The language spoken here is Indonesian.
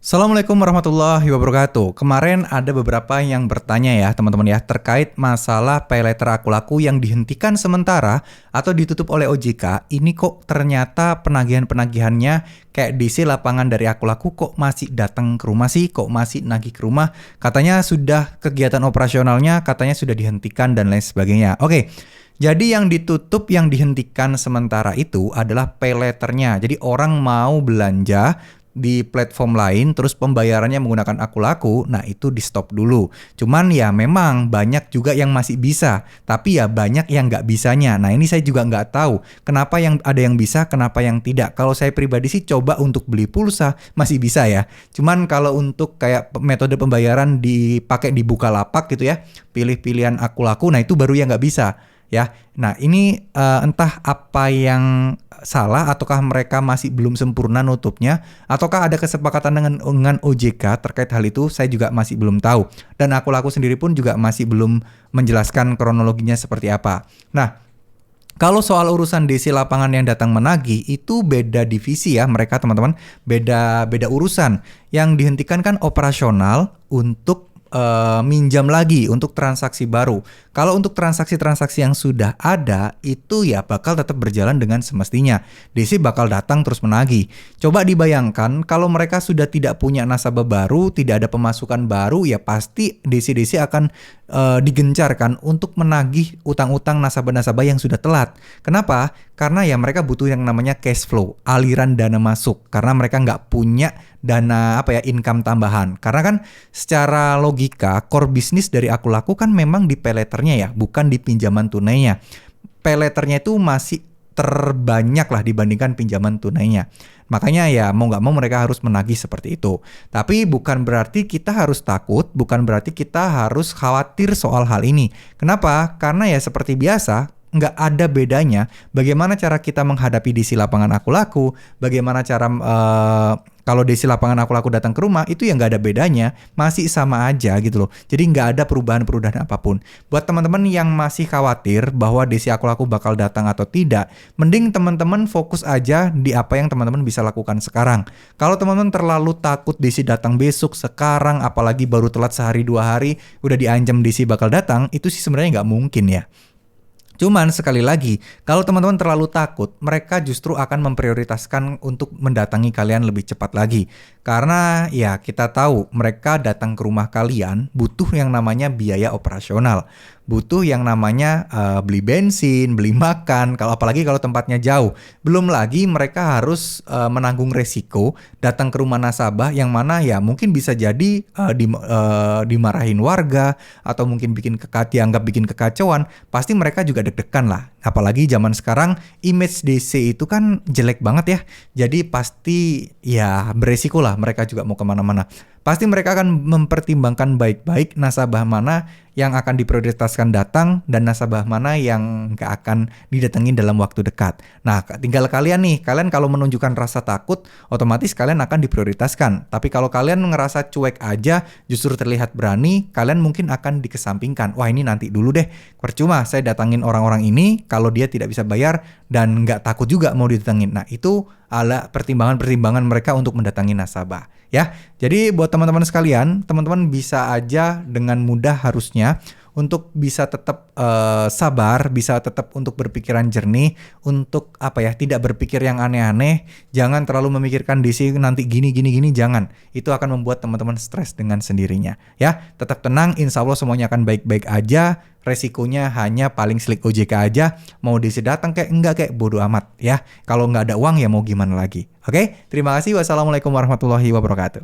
Assalamualaikum warahmatullahi wabarakatuh. Kemarin ada beberapa yang bertanya ya teman-teman ya terkait masalah paylater Aku Laku yang dihentikan sementara atau ditutup oleh OJK. Ini kok ternyata penagihan-penagihannya kayak DC lapangan dari Aku Laku kok masih datang ke rumah sih, kok masih nagih ke rumah. Katanya sudah kegiatan operasionalnya katanya sudah dihentikan dan lain sebagainya. Oke. Jadi yang ditutup, yang dihentikan sementara itu adalah payletternya. Jadi orang mau belanja di platform lain, terus pembayarannya menggunakan Aku Laku, nah itu di stop dulu. Cuman ya memang banyak juga yang masih bisa, tapi ya banyak yang nggak bisanya. Nah ini saya juga nggak tahu kenapa yang ada yang bisa, kenapa yang tidak. Kalau saya pribadi sih coba untuk beli pulsa masih bisa ya. Cuman kalau untuk kayak metode pembayaran dipakai di Bukalapak gitu ya, pilih pilihan Aku Laku, nah itu baru yang nggak bisa. Ya, nah ini entah apa yang salah ataukah mereka masih belum sempurna nutupnya ataukah ada kesepakatan dengan OJK terkait hal itu, saya juga masih belum tahu. Dan Aku Laku sendiri pun juga masih belum menjelaskan kronologinya seperti apa. Nah, kalau soal urusan DC lapangan yang datang menagih itu beda divisi ya mereka teman-teman, beda urusan. Yang dihentikan kan operasional untuk minjam lagi untuk transaksi baru. Kalau untuk transaksi-transaksi yang sudah ada itu ya bakal tetap berjalan dengan semestinya. DC bakal datang terus menagih. Coba dibayangkan kalau mereka sudah tidak punya nasabah baru, tidak ada pemasukan baru, ya pasti DC akan digencarkan untuk menagih utang-utang nasabah-nasabah yang sudah telat. Kenapa? Karena ya mereka butuh yang namanya cash flow, aliran dana masuk. Karena mereka nggak punya dana income tambahan. Karena kan secara logika core bisnis dari Aku Laku kan memang di payletternya ya, bukan di pinjaman tunainya. Payletternya itu masih terbanyak lah dibandingkan pinjaman tunainya. Makanya ya mau nggak mau mereka harus menagih seperti itu. Tapi bukan berarti kita harus takut, bukan berarti kita harus khawatir soal hal ini. Kenapa? Karena ya seperti biasa, nggak ada bedanya bagaimana cara kita menghadapi DC lapangan Aku Laku, bagaimana cara kalau DC lapangan Aku Laku datang ke rumah, itu ya nggak ada bedanya, masih sama aja gitu loh. Jadi nggak ada perubahan apapun. Buat teman-teman yang masih khawatir bahwa DC Aku Laku bakal datang atau tidak, mending teman-teman fokus aja di apa yang teman-teman bisa lakukan sekarang. Kalau teman-teman terlalu takut DC datang besok, sekarang, apalagi baru telat sehari 2 hari, udah diancam DC bakal datang, itu sih sebenarnya nggak mungkin ya. Cuman sekali lagi, kalau teman-teman terlalu takut, mereka justru akan memprioritaskan untuk mendatangi kalian lebih cepat lagi. Karena ya kita tahu mereka datang ke rumah kalian butuh yang namanya biaya operasional. Butuh yang namanya beli bensin, beli makan, apalagi kalau tempatnya jauh. Belum lagi mereka harus menanggung resiko datang ke rumah nasabah yang mana ya mungkin bisa jadi dimarahin warga atau mungkin dianggap bikin kekacauan. Pasti mereka juga deg-degan lah. Apalagi zaman sekarang image DC itu kan jelek banget ya. Jadi pasti ya beresiko lah mereka juga mau kemana-mana. Pasti mereka akan mempertimbangkan baik-baik nasabah mana yang akan diprioritaskan datang dan nasabah mana yang nggak akan didatengin dalam waktu dekat. Nah, tinggal kalian nih, kalian kalau menunjukkan rasa takut, otomatis kalian akan diprioritaskan. Tapi kalau kalian ngerasa cuek aja, justru terlihat berani, kalian mungkin akan dikesampingkan. Wah ini nanti dulu deh, percuma saya datangin orang-orang ini kalau dia tidak bisa bayar dan nggak takut juga mau didatengin. Nah itu adalah pertimbangan-pertimbangan mereka untuk mendatangi nasabah. Ya, jadi buat teman-teman sekalian, teman-teman bisa aja dengan mudah harusnya untuk bisa tetap sabar, bisa tetap untuk berpikiran jernih, untuk tidak berpikir yang aneh-aneh, jangan terlalu memikirkan DC nanti gini, jangan. Itu akan membuat teman-teman stres dengan sendirinya. Ya, tetap tenang, insya Allah semuanya akan baik-baik aja. Resikonya hanya paling slik OJK aja, mau DC datang kayak enggak kayak bodo amat ya. Kalau nggak ada uang ya mau gimana lagi. Oke, terima kasih. Wassalamualaikum warahmatullahi wabarakatuh.